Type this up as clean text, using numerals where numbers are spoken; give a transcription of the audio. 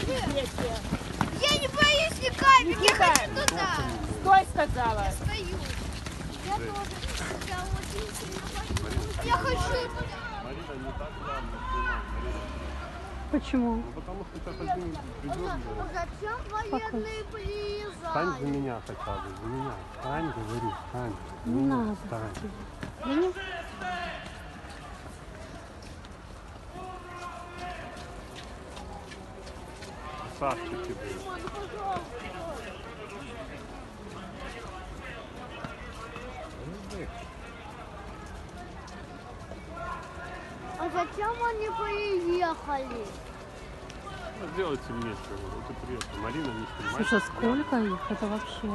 дети. Я не боюсь ни капельки, я Никита. хочу туда. Стой, сказала. Стою. Я тоже. Я очень сильно боюсь. Я хочу туда. Марина, не так рано снимать, Марина. Почему? Ну потому что сейчас один придет. Зачем военные Встань за приезжают? меня хотя бы, за меня. Встань, говорю, встань. Не надо. Встань. Да не- Красавчики, блин. А зачем они приехали? Ну, сделайте вместе. Вот и приехали. Марина, не снимай. Слушай, сколько их? Это вообще...